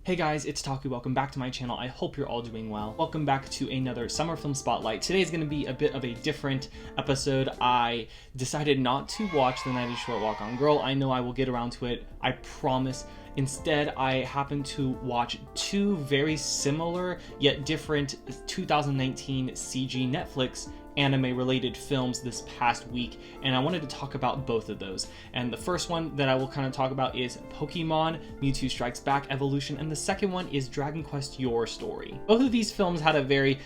Hey guys, it's Taku. Welcome back to my channel. I hope you're all doing well. Welcome back to another summer film spotlight. Today is going to be a bit of a different episode. I decided not to watch The 90s Short Walk on Girl. I know I will get around to it, I promise. Instead, I happened to watch two very similar yet different 2019 CG Netflix anime-related films this past week, and I wanted to talk about both of those. And the first one that I will kind of talk about is Pokémon Mewtwo Strikes Back Evolution, and the second one is Dragon Quest Your Story. Both of these films had a very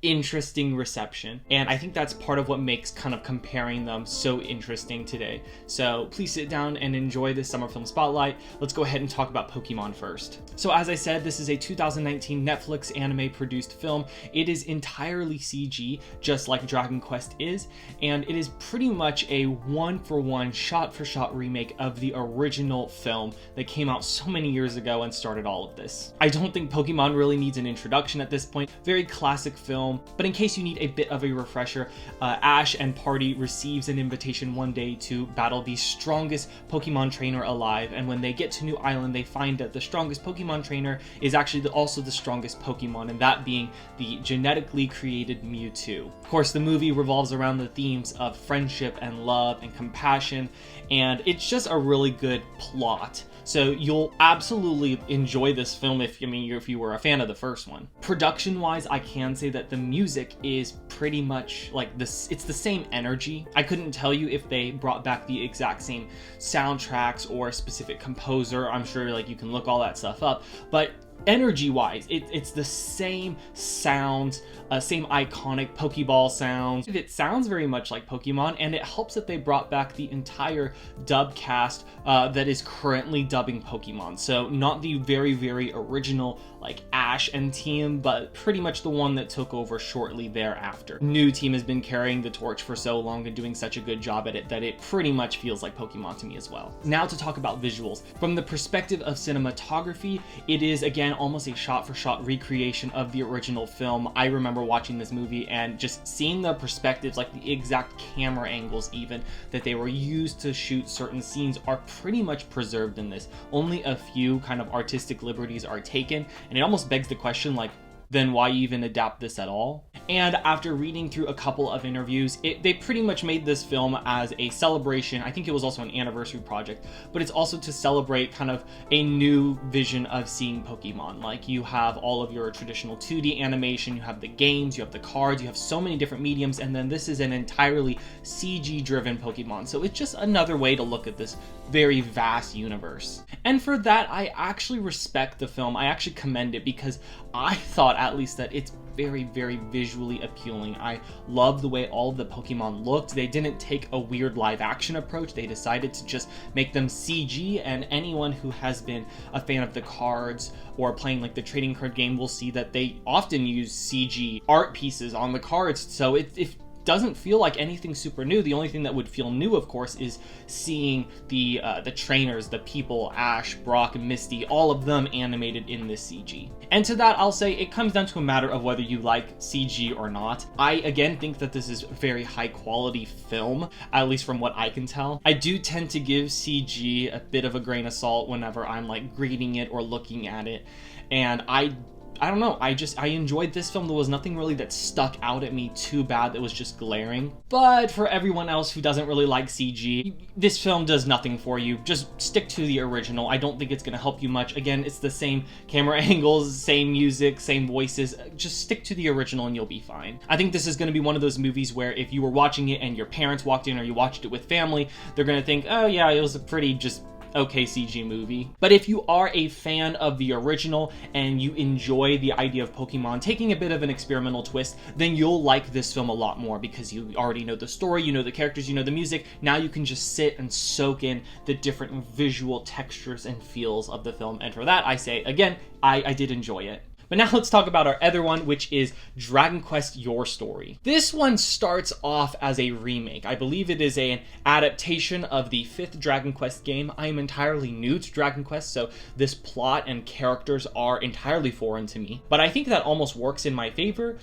interesting reception, and I think that's part of what makes kind of comparing them so interesting today. So please sit down and enjoy this summer film spotlight. Let's go ahead and talk about Pokemon first. So as I said, this is a 2019 Netflix anime produced film. It is entirely CG, just like Dragon Quest is, and it is pretty much a one-for-one, shot-for-shot remake of the original film that came out so many years ago and started all of this. I don't think Pokemon really needs an introduction at this point. Very classic film. But in case you need a bit of a refresher, Ash and party receives an invitation one day to battle the strongest Pokemon trainer alive, and when they get to New Island, they find that the strongest Pokemon trainer is actually also the strongest Pokemon, and that being the genetically created Mewtwo. Of course, the movie revolves around the themes of friendship and love and compassion, and it's just a really good plot. So you'll absolutely enjoy this film if you were a fan of the first one. Production-wise, I can say that the music is pretty much like this. It's the same energy. I couldn't tell you if they brought back the exact same soundtracks or a specific composer. I'm sure you can look all that stuff up, but energy-wise, it's the same sounds, same iconic Pokeball sounds. It sounds very much like Pokemon, and it helps that they brought back the entire dub cast that is currently dubbing Pokemon. So not the very, very original like Ash and team, but pretty much the one that took over shortly thereafter. New team has been carrying the torch for so long and doing such a good job at it that it pretty much feels like Pokemon to me as well. Now to talk about visuals. From the perspective of cinematography, it is again almost a shot-for-shot recreation of the original film. I remember watching this movie and just seeing the perspectives, like the exact camera angles even that they were used to shoot certain scenes are pretty much preserved in this. Only a few kind of artistic liberties are taken, and it almost begs the question, like, then why even adapt this at all? And after reading through a couple of interviews, they pretty much made this film as a celebration. I think it was also an anniversary project, but it's also to celebrate kind of a new vision of seeing Pokemon. Like, you have all of your traditional 2D animation, you have the games, you have the cards, you have so many different mediums, and then this is an entirely CG-driven Pokemon. So it's just another way to look at this very vast universe. And for that, I actually respect the film. I actually commend it because I thought at least that it's very, very visually appealing. I love the way all of the Pokemon looked. They didn't take a weird live action approach. They decided to just make them CG, and anyone who has been a fan of the cards or playing like the trading card game will see that they often use CG art pieces on the cards. So it doesn't feel like anything super new. The only thing that would feel new, of course, is seeing the trainers, the people, Ash, Brock, Misty, all of them animated in this CG. And to that, I'll say it comes down to a matter of whether you like CG or not. I, again, think that this is a very high-quality film, at least from what I can tell. I do tend to give CG a bit of a grain of salt whenever I'm, like, reading it or looking at it, and I don't know, I enjoyed this film. There was nothing really that stuck out at me too bad that was just glaring. But for everyone else who doesn't really like CG, this film does nothing for you. Just stick to the original. I don't think it's gonna help you much. Again, it's the same camera angles, same music, same voices. Just stick to the original and you'll be fine. I think this is gonna be one of those movies where if you were watching it and your parents walked in or you watched it with family, they're gonna think, oh yeah, it was a pretty just okay CG movie. But if you are a fan of the original and you enjoy the idea of Pokemon taking a bit of an experimental twist, then you'll like this film a lot more because you already know the story, you know the characters, you know the music. Now you can just sit and soak in the different visual textures and feels of the film. And for that, I say, again, I did enjoy it. But now let's talk about our other one, which is Dragon Quest Your Story. This one starts off as a remake. I believe it is an adaptation of the 5th Dragon Quest game. I am entirely new to Dragon Quest, so this plot and characters are entirely foreign to me. But I think that almost works in my favor,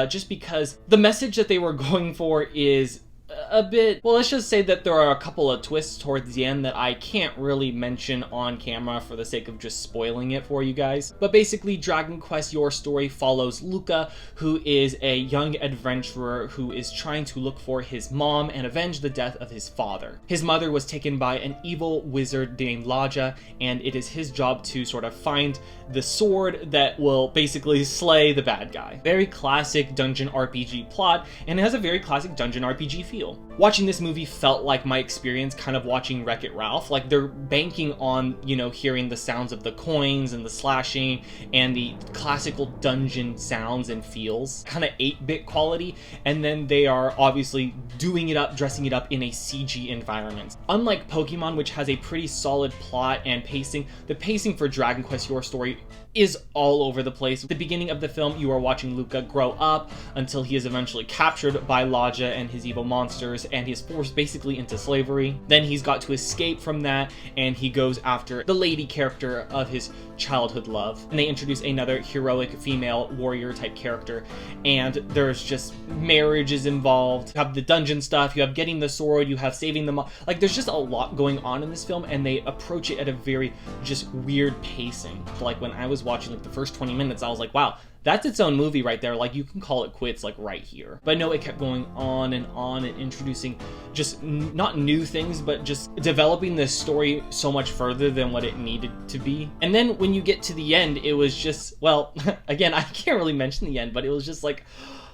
just because the message that they were going for is a bit, well, let's just say that there are a couple of twists towards the end that I can't really mention on camera for the sake of just spoiling it for you guys. But basically, Dragon Quest Your Story follows Luca, who is a young adventurer who is trying to look for his mom and avenge the death of his father. His mother was taken by an evil wizard named Laja, and it is his job to sort of find the sword that will basically slay the bad guy. Very classic dungeon RPG plot, and it has a very classic dungeon RPG feel. Watching this movie felt like my experience kind of watching Wreck-It Ralph. Like, they're banking on, you know, hearing the sounds of the coins and the slashing and the classical dungeon sounds and feels, kind of 8-bit quality, and then they are obviously doing it up, dressing it up in a CG environment. Unlike Pokemon, which has a pretty solid plot and pacing, the pacing for Dragon Quest Your Story is all over the place. At the beginning of the film, you are watching Luca grow up until he is eventually captured by Laja and his evil monsters, and he is forced basically into slavery. Then he's got to escape from that, and he goes after the lady character of his childhood love. And they introduce another heroic female warrior type character, and there's just marriages involved. You have the dungeon stuff, you have getting the sword, you have saving them all. Like, there's just a lot going on in this film, and they approach it at a very just weird pacing. Like, when I was watching like the first 20 minutes, I was like, wow, that's its own movie right there. Like, you can call it quits like right here. But no, it kept going on and introducing just not new things, but just developing this story so much further than what it needed to be. And then when you get to the end, it was just, well, again, I can't really mention the end, but it was just like,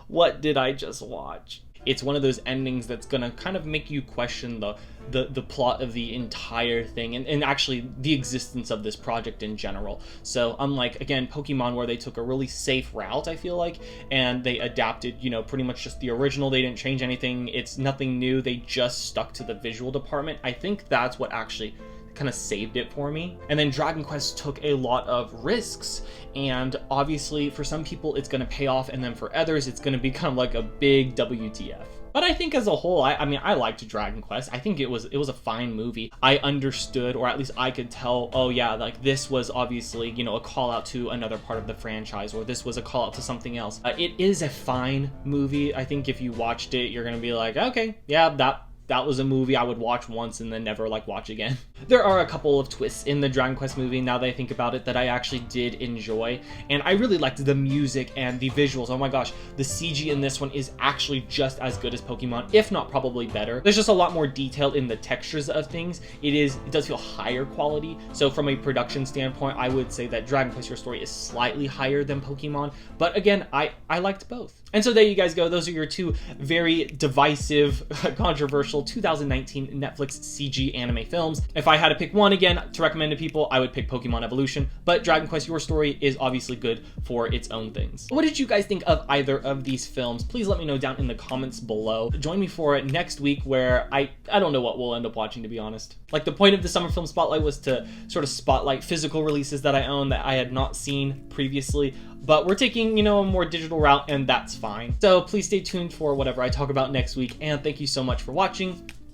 what did I just watch? It's one of those endings that's gonna kind of make you question the plot of the entire thing and actually the existence of this project in general. So unlike, again, Pokemon, where they took a really safe route, I feel like, and they adapted, you know, pretty much just the original, they didn't change anything, it's nothing new, they just stuck to the visual department. I think that's what actually kind of saved it for me. And then Dragon Quest took a lot of risks, and obviously for some people it's going to pay off, and then for others it's going to become like a big WTF. But I think as a whole, I mean, I liked Dragon Quest. I think it was a fine movie. I understood, or at least I could tell, oh yeah, like this was obviously, you know, a call out to another part of the franchise, or this was a call out to something else. It is a fine movie. I think if you watched it, you're going to be like, okay, yeah, that was a movie I would watch once and then never like watch again. There are a couple of twists in the Dragon Quest movie, now that I think about it, that I actually did enjoy, and I really liked the music and the visuals. Oh my gosh, the CG in this one is actually just as good as Pokemon, if not probably better. There's just a lot more detail in the textures of things. It does feel higher quality, so from a production standpoint, I would say that Dragon Quest Your Story is slightly higher than Pokemon, but again, I liked both. And so there you guys go. Those are your two very divisive, controversial 2019 Netflix CG anime films. If I had to pick one again to recommend to people, I would pick Pokemon Evolution, but Dragon Quest Your Story is obviously good for its own things. What did you guys think of either of these films? Please let me know down in the comments below. Join me for next week, where I don't know what we'll end up watching, to be honest. Like, the point of the Summer Film Spotlight was to sort of spotlight physical releases that I own that I had not seen previously, but we're taking, you know, a more digital route, and that's fine. So please stay tuned for whatever I talk about next week, and thank you so much for watching.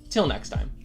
Till next time.